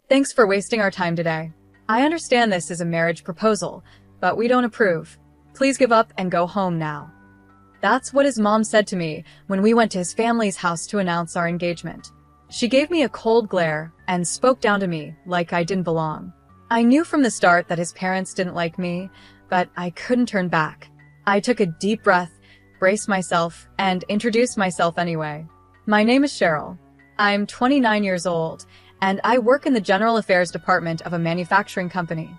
Thanks for wasting our time today. I understand this is a marriage proposal, but we don't approve. Please give up and go home now. That's what his mom said to me when we went to his family's house to announce our engagement. She gave me a cold glare and spoke down to me like I didn't belong. I knew from the start that his parents didn't like me, but I couldn't turn back. I took a deep breath, braced myself, and introduced myself anyway. My name is Cheryl. I'm 29 years old, and I work in the general affairs department of a manufacturing company.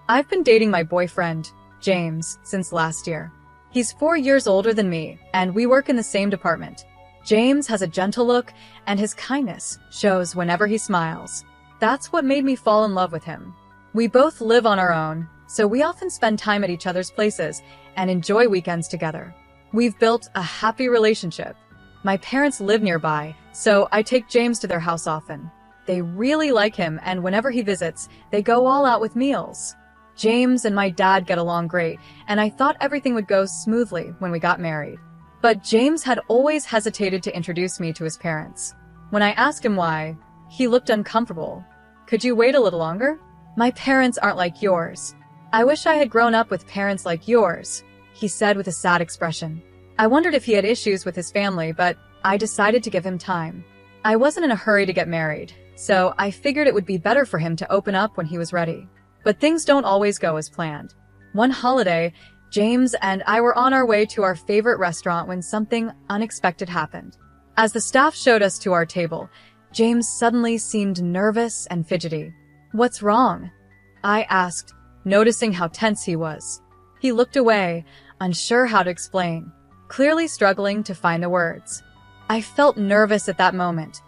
I've been dating my boyfriend, James, since last year. He's 4 years older than me, and we work in the same department. James has a gentle look, and his kindness shows whenever he smiles. That's what made me fall in love with him. We both live on our own, so we often spend time at each other's places and enjoy weekends together. We've built a happy relationship. My parents live nearby, so I take James to their house often. They really like him, and whenever he visits, they go all out with meals. James and my dad get along great, and I thought everything would go smoothly when we got married. But James had always hesitated to introduce me to his parents. When I asked him why, he looked uncomfortable. Could you wait a little longer? My parents aren't like yours. I wish I had grown up with parents like yours, he said with a sad expression. I wondered if he had issues with his family, but I decided to give him time. I wasn't in a hurry to get married, so I figured it would be better for him to open up when he was ready. But things don't always go as planned. One holiday, James and I were on our way to our favorite restaurant when something unexpected happened. As the staff showed us to our table, James suddenly seemed nervous and fidgety. What's wrong? I asked, noticing how tense he was. He looked away, unsure how to explain, clearly struggling to find the words. I felt nervous at that moment,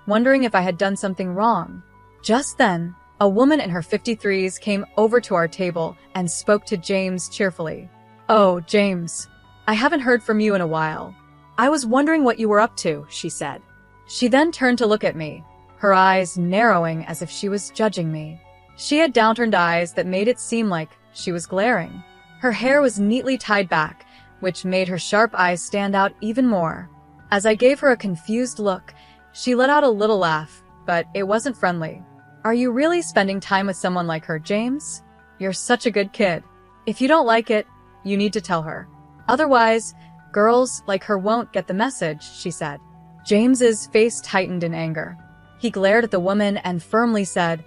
wondering if I had done something wrong. Just then, a woman in her 53s came over to our table and spoke to James cheerfully. Oh, James, I haven't heard from you in a while. I was wondering what you were up to, she said. She then turned to look at me, her eyes narrowing as if she was judging me. She had downturned eyes that made it seem like she was glaring. Her hair was neatly tied back, which made her sharp eyes stand out even more. As I gave her a confused look, she let out a little laugh, but it wasn't friendly. Are you really spending time with someone like her, James? You're such a good kid. If you don't like it, you need to tell her. Otherwise, girls like her won't get the message, she said. James's face tightened in anger. He glared at the woman and firmly said,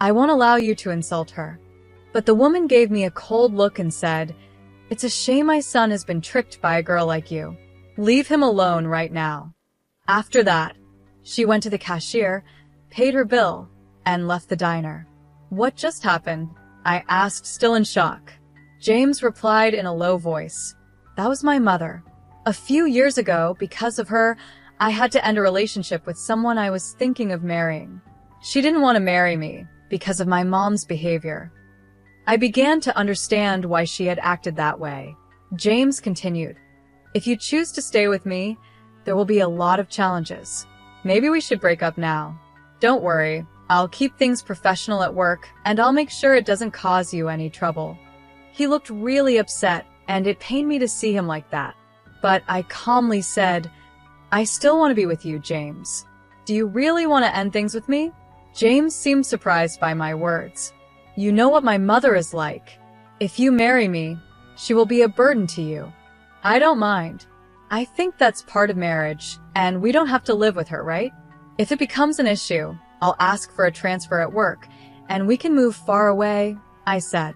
I won't allow you to insult her. But the woman gave me a cold look and said, It's a shame my son has been tricked by a girl like you. Leave him alone right now. After that, she went to the cashier, paid her bill, and left the diner. What just happened? I asked, still in shock. James replied in a low voice. That was my mother. A few years ago, because of her, I had to end a relationship with someone I was thinking of marrying. She didn't want to marry me because of my mom's behavior. I began to understand why she had acted that way. James continued, If you choose to stay with me, there will be a lot of challenges. Maybe we should break up now. Don't worry, I'll keep things professional at work, and I'll make sure it doesn't cause you any trouble. He looked really upset, and it pained me to see him like that. But I calmly said, I still want to be with you, James. Do you really want to end things with me? James seemed surprised by my words. You know what my mother is like. If you marry me, she will be a burden to you. I don't mind. I think that's part of marriage, and we don't have to live with her, right? If it becomes an issue, I'll ask for a transfer at work, and we can move far away, I said.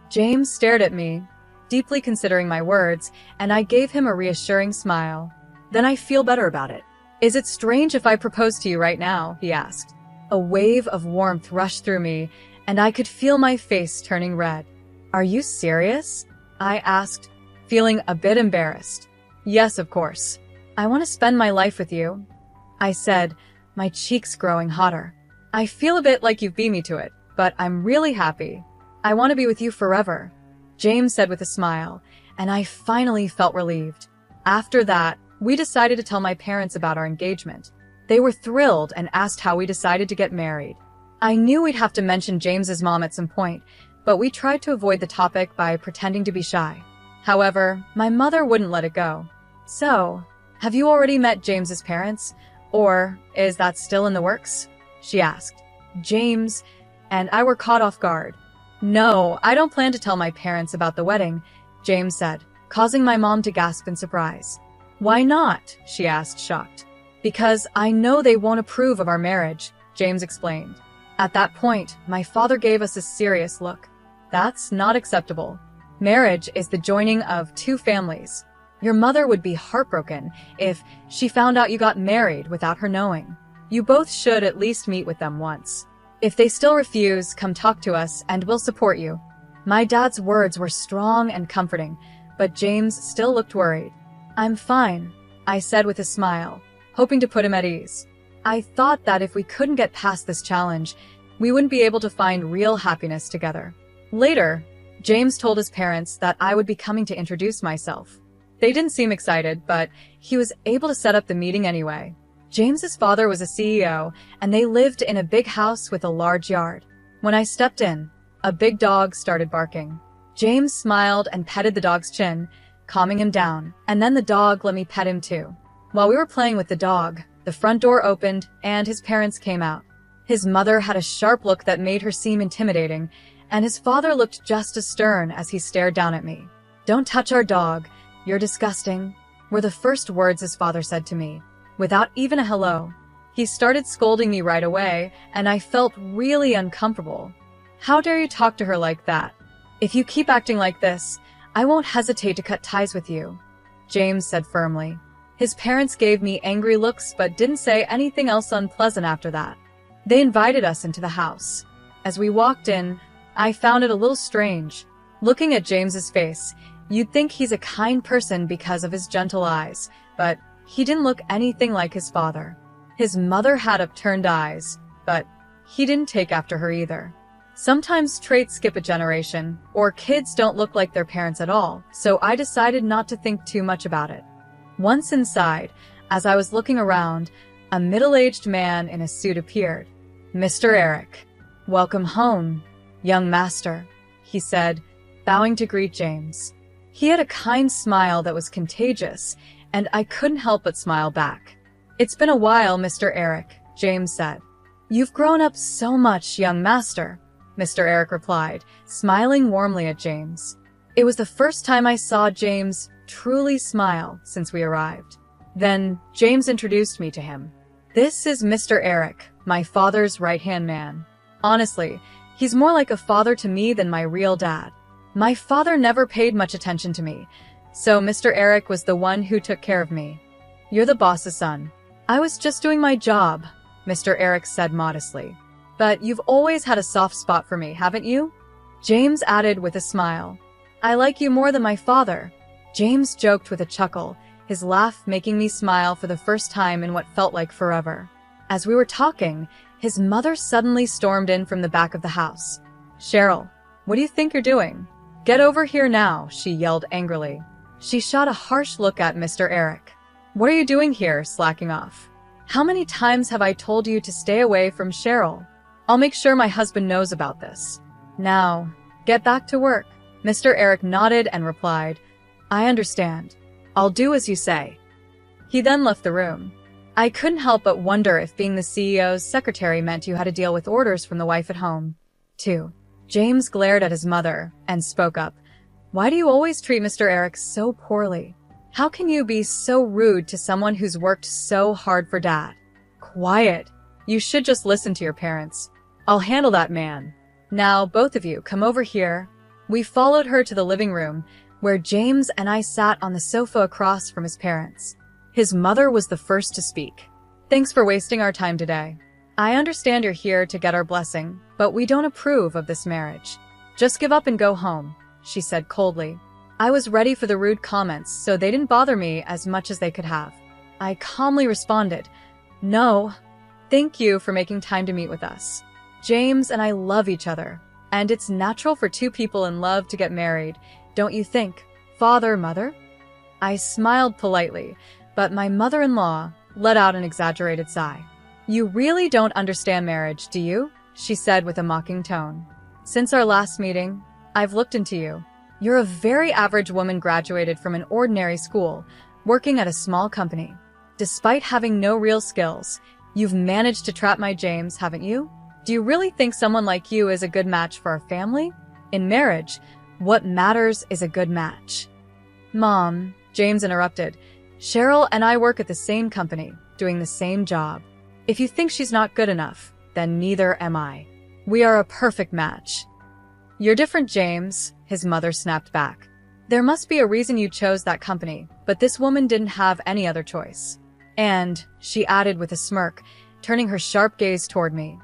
James stared at me, deeply considering my words, and I gave him a reassuring smile. Then I feel better about it. Is it strange if I propose to you right now? He asked. A wave of warmth rushed through me, and I could feel my face turning red. Are you serious? I asked, feeling a bit embarrassed. Yes, of course. I want to spend my life with you, I said, my cheeks growing hotter. I feel a bit like you've beat me to it, but I'm really happy. I want to be with you forever, James said with a smile, and I finally felt relieved. After that, we decided to tell my parents about our engagement. They were thrilled and asked how we decided to get married. I knew we'd have to mention James's mom at some point, but we tried to avoid the topic by pretending to be shy. However, my mother wouldn't let it go. So, have you already met James's parents? Or is that still in the works? She asked. James and I were caught off guard. "No, I don't plan to tell my parents about the wedding," James said, causing my mom to gasp in surprise. "Why not?" she asked, shocked. "Because I know they won't approve of our marriage," James explained. At that point, my father gave us a serious look. "That's not acceptable. Marriage is the joining of two families. Your mother would be heartbroken if she found out you got married without her knowing. You both should at least meet with them once. If they still refuse, come talk to us and we'll support you." My dad's words were strong and comforting, but James still looked worried. "I'm fine," I said with a smile, hoping to put him at ease. I thought that if we couldn't get past this challenge, we wouldn't be able to find real happiness together. Later, James told his parents that I would be coming to introduce myself. They didn't seem excited, but he was able to set up the meeting anyway. James's father was a CEO, and they lived in a big house with a large yard. When I stepped in, a big dog started barking. James smiled and petted the dog's chin, calming him down, and then the dog let me pet him too. While we were playing with the dog, the front door opened and his parents came out. His mother had a sharp look that made her seem intimidating, and his father looked just as stern as he stared down at me. "Don't touch our dog. You're disgusting," were the first words his father said to me, without even a hello. He started scolding me right away, and I felt really uncomfortable. "How dare you talk to her like that? If you keep acting like this, I won't hesitate to cut ties with you," James said firmly. His parents gave me angry looks but didn't say anything else unpleasant after that. They invited us into the house. As we walked in, I found it a little strange. Looking at James's face, you'd think he's a kind person because of his gentle eyes, but he didn't look anything like his father. His mother had upturned eyes, but he didn't take after her either. Sometimes traits skip a generation, or kids don't look like their parents at all, so I decided not to think too much about it. Once inside, as I was looking around, a middle-aged man in a suit appeared. "Mr. Eric, welcome home, young master," he said, bowing to greet James. He had a kind smile that was contagious, and I couldn't help but smile back. "It's been a while, Mr. Eric," James said. "You've grown up so much, young master," Mr. Eric replied, smiling warmly at James. It was the first time I saw James truly smile since we arrived. Then James introduced me to him. "This is Mr. Eric, my father's right-hand man. Honestly, he's more like a father to me than my real dad. My father never paid much attention to me, so Mr. Eric was the one who took care of me. You're the boss's son." "I was just doing my job," Mr. Eric said modestly. "But you've always had a soft spot for me, haven't you?" James added with a smile. "I like you more than my father." James joked with a chuckle, his laugh making me smile for the first time in what felt like forever. As we were talking, his mother suddenly stormed in from the back of the house. "Cheryl, what do you think you're doing? Get over here now," she yelled angrily. She shot a harsh look at Mr. Eric. "What are you doing here, slacking off? How many times have I told you to stay away from Cheryl? I'll make sure my husband knows about this. Now, get back to work." Mr. Eric nodded and replied, "I understand. I'll do as you say." He then left the room. I couldn't help but wonder if being the CEO's secretary meant you had to deal with orders from the wife at home, too. James glared at his mother and spoke up. "Why do you always treat Mr. Eric so poorly? How can you be so rude to someone who's worked so hard for Dad?" "Quiet. You should just listen to your parents. I'll handle that man. Now, both of you, come over here." We followed her to the living room, where James and I sat on the sofa across from his parents. His mother was the first to speak. "Thanks for wasting our time today. I understand you're here to get our blessing, but we don't approve of this marriage. Just give up and go home," she said coldly. I was ready for the rude comments, so they didn't bother me as much as they could have. I calmly responded, "No, thank you for making time to meet with us. James and I love each other, and it's natural for two people in love to get married, don't you think, father, mother?" I smiled politely, but my mother-in-law let out an exaggerated sigh. "You really don't understand marriage, do you?" she said with a mocking tone. "Since our last meeting, I've looked into you. You're a very average woman graduated from an ordinary school, working at a small company. Despite having no real skills, you've managed to trap my James, haven't you? Do you really think someone like you is a good match for our family? In marriage, what matters is a good match. Mom, James interrupted. Cheryl and I work at the same company, doing the same job. If you think she's not good enough, then neither am I. We are a perfect match. You're different, James, his mother snapped back. There must be a reason you chose that company, but this woman didn't have any other choice. And, she added with a smirk, turning her sharp gaze toward me,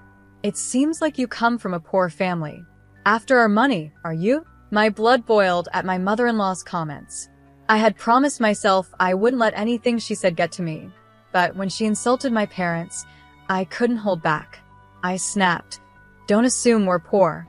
it seems like you come from a poor family. After our money, are you? My blood boiled at my mother-in-law's comments. I had promised myself I wouldn't let anything she said get to me, but when she insulted my parents, I couldn't hold back. I snapped, don't assume we're poor.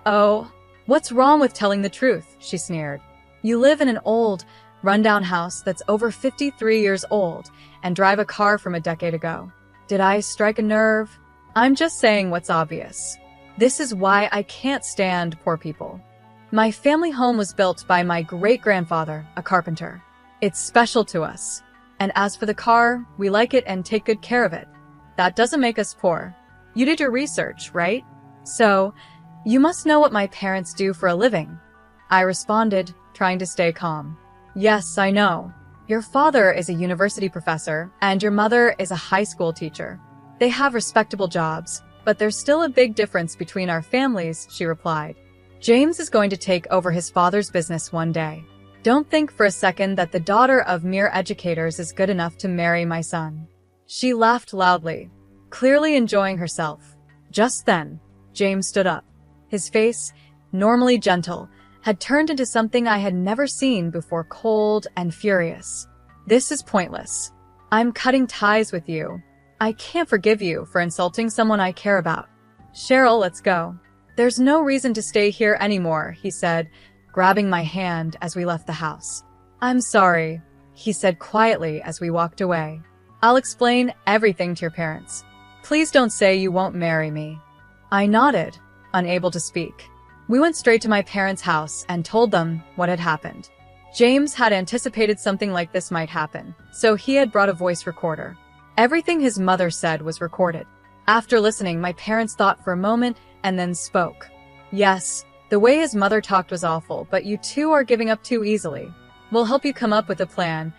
Oh, what's wrong with telling the truth? She sneered. You live in an old, rundown house that's over 53 years old and drive a car from a decade ago. Did I strike a nerve? I'm just saying what's obvious. This is why I can't stand poor people. My family home was built by my great-grandfather, a carpenter. It's special to us. And as for the car, we like it and take good care of it. That doesn't make us poor. You did your research, right? So, you must know what my parents do for a living. I responded, trying to stay calm. Yes, I know. Your father is a university professor, and your mother is a high school teacher. They have respectable jobs, but there's still a big difference between our families, she replied. James is going to take over his father's business one day. Don't think for a second that the daughter of mere educators is good enough to marry my son. She laughed loudly, clearly enjoying herself. Just then, James stood up. His face, normally gentle, had turned into something I had never seen before, cold and furious. This is pointless. I'm cutting ties with you. I can't forgive you for insulting someone I care about. Cheryl, let's go. There's no reason to stay here anymore, he said, grabbing my hand as we left the house. I'm sorry, he said quietly as we walked away. I'll explain everything to your parents. Please don't say you won't marry me. I nodded, unable to speak. We went straight to my parents' house and told them what had happened. James had anticipated something like this might happen, so he had brought a voice recorder. Everything his mother said was recorded. After listening, my parents thought for a moment and then spoke. Yes, the way his mother talked was awful, but you two are giving up too easily. We'll help you come up with a plan.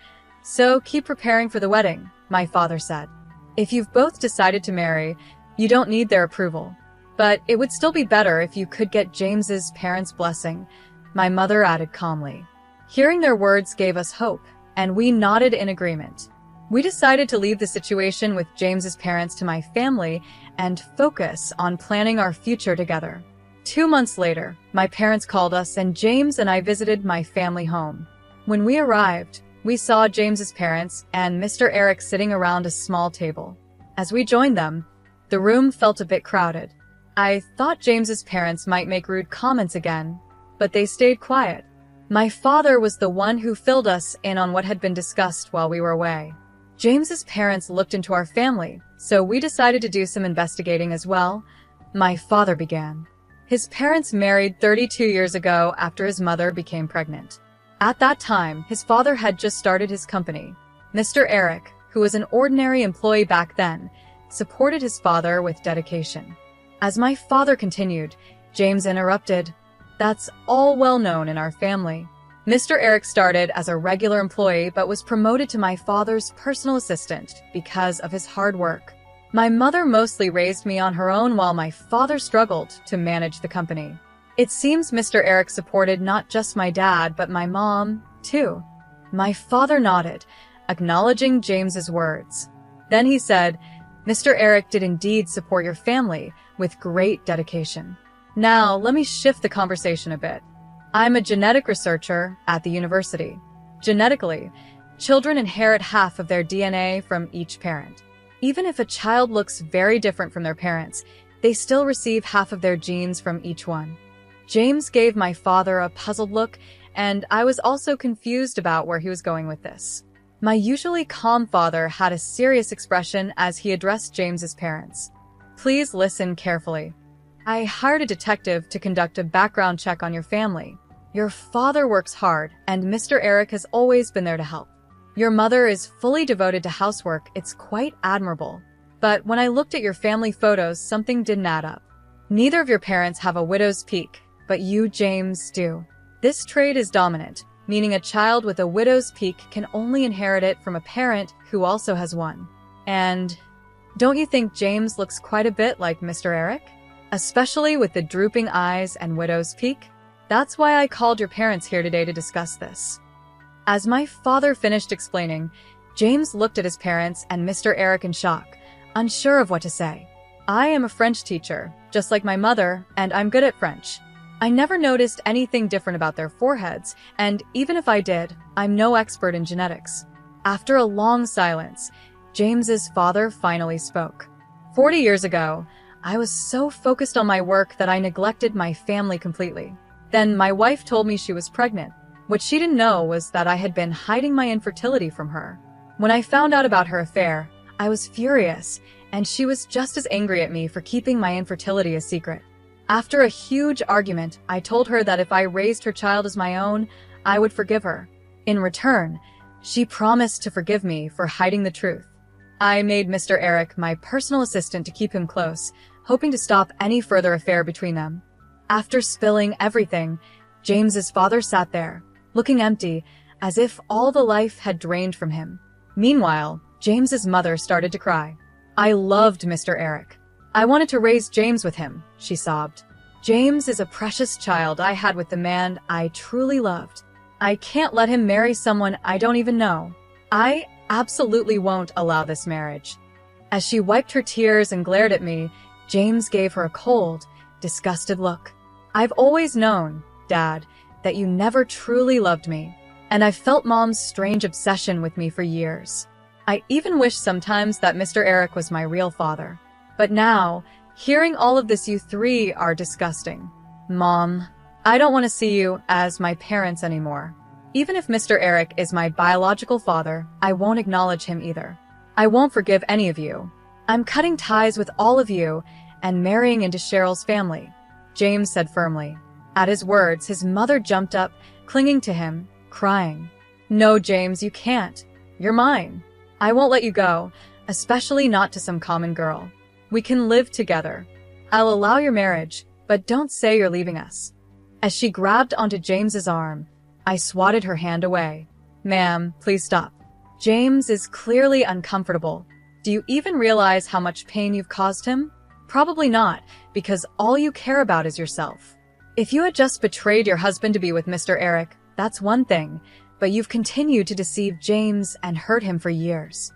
So keep preparing for the wedding, my father said. If you've both decided to marry, you don't need their approval. But it would still be better if you could get James's parents' blessing, my mother added calmly. Hearing their words gave us hope, and we nodded in agreement. We decided to leave the situation with James's parents to my family and focus on planning our future together. 2 months later, my parents called us and James and I visited my family home. When we arrived, we saw James's parents and Mr. Eric sitting around a small table. As we joined them, the room felt a bit crowded. I thought James's parents might make rude comments again, but they stayed quiet. My father was the one who filled us in on what had been discussed while we were away. James's parents looked into our family, so we decided to do some investigating as well. My father began. His parents married 32 years ago after his mother became pregnant. At that time, his father had just started his company. Mr. Eric, who was an ordinary employee back then, supported his father with dedication. As my father continued, James interrupted. That's all well known in our family. Mr. Eric started as a regular employee but was promoted to my father's personal assistant because of his hard work. My mother mostly raised me on her own while my father struggled to manage the company. It seems Mr. Eric supported not just my dad but my mom, too. My father nodded, acknowledging James's words. Then he said, Mr. Eric did indeed support your family with great dedication. Now, let me shift the conversation a bit. I'm a genetic researcher at the university. Genetically, children inherit half of their DNA from each parent. Even if a child looks very different from their parents, they still receive half of their genes from each one. James gave my father a puzzled look, and I was also confused about where he was going with this. My usually calm father had a serious expression as he addressed James's parents. Please listen carefully. I hired a detective to conduct a background check on your family. Your father works hard, and Mr. Eric has always been there to help. Your mother is fully devoted to housework. It's quite admirable. But when I looked at your family photos, something didn't add up. Neither of your parents have a widow's peak, but you, James, do. This trait is dominant, meaning a child with a widow's peak can only inherit it from a parent who also has one. And don't you think James looks quite a bit like Mr. Eric? Especially with the drooping eyes and widow's peak? That's why I called your parents here today to discuss this. As my father finished explaining, James looked at his parents and Mr. Eric in shock, unsure of what to say. I am a French teacher, just like my mother, and I'm good at French. I never noticed anything different about their foreheads, and even if I did, I'm no expert in genetics. After a long silence, James's father finally spoke. 40 years ago, I was so focused on my work that I neglected my family completely. Then my wife told me she was pregnant. What she didn't know was that I had been hiding my infertility from her. When I found out about her affair, I was furious, and she was just as angry at me for keeping my infertility a secret. After a huge argument, I told her that if I raised her child as my own, I would forgive her. In return, she promised to forgive me for hiding the truth. I made Mr. Eric my personal assistant to keep him close, hoping to stop any further affair between them. After spilling everything, James's father sat there, looking empty, as if all the life had drained from him. Meanwhile, James's mother started to cry. I loved Mr. Eric. I wanted to raise James with him, she sobbed. James is a precious child I had with the man I truly loved. I can't let him marry someone I don't even know. I absolutely won't allow this marriage. As she wiped her tears and glared at me, James gave her a cold, disgusted look. I've always known, Dad, that you never truly loved me, and I've felt Mom's strange obsession with me for years. I even wish sometimes that Mr. Eric was my real father. But now, hearing all of this, you three are disgusting. Mom, I don't want to see you as my parents anymore. Even if Mr. Eric is my biological father, I won't acknowledge him either. I won't forgive any of you. I'm cutting ties with all of you and marrying into Cheryl's family, James said firmly. At his words, his mother jumped up, clinging to him, crying. No, James, you can't. You're mine. I won't let you go, especially not to some common girl. We can live together. I'll allow your marriage, but don't say you're leaving us. As she grabbed onto James's arm, I swatted her hand away. Ma'am, please stop. James is clearly uncomfortable. Do you even realize how much pain you've caused him? Probably not, because all you care about is yourself. If you had just betrayed your husband to be with Mr. Eric, that's one thing, but you've continued to deceive James and hurt him for years.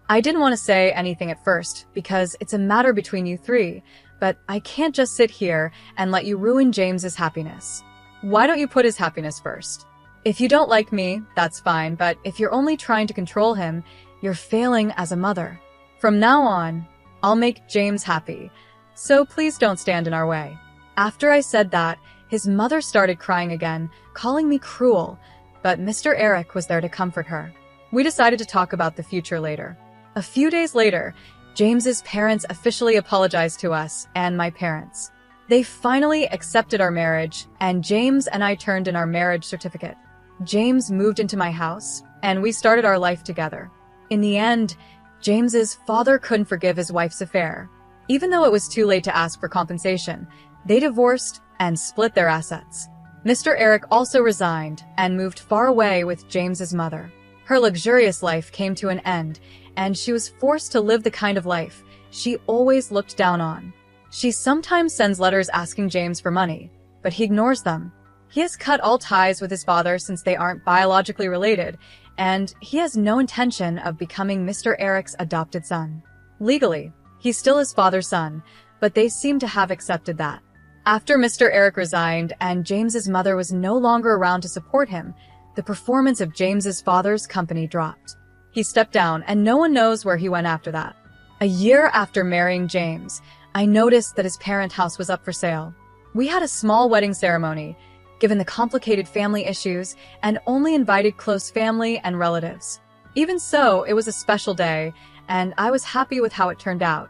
I didn't want to say anything at first, because it's a matter between you three, but I can't just sit here and let you ruin James's happiness. Why don't you put his happiness first? If you don't like me, that's fine, but if you're only trying to control him, you're failing as a mother. From now on, I'll make James happy, so please don't stand in our way. After I said that, his mother started crying again, calling me cruel, but Mr. Eric was there to comfort her. We decided to talk about the future later. A few days later, James's parents officially apologized to us and my parents. They finally accepted our marriage, and James and I turned in our marriage certificate. James moved into my house, and we started our life together. In the end, James's father couldn't forgive his wife's affair. Even though it was too late to ask for compensation, they divorced and split their assets. Mr. Eric also resigned and moved far away with James's mother. Her luxurious life came to an end, and she was forced to live the kind of life she always looked down on. She sometimes sends letters asking James for money, but he ignores them. He has cut all ties with his father since they aren't biologically related, and he has no intention of becoming Mr. Eric's adopted son. Legally, he's still his father's son, but they seem to have accepted that. After Mr. Eric resigned and James's mother was no longer around to support him, the performance of James's father's company dropped. He stepped down, and no one knows where he went after that. A year after marrying James, I noticed that his parent house was up for sale. We had a small wedding ceremony, given the complicated family issues, and only invited close family and relatives. Even so, it was a special day, and I was happy with how it turned out.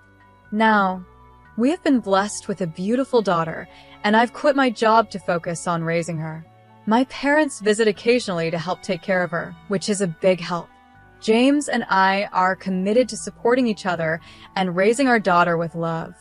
Now, we have been blessed with a beautiful daughter, and I've quit my job to focus on raising her. My parents visit occasionally to help take care of her, which is a big help. James and I are committed to supporting each other and raising our daughter with love.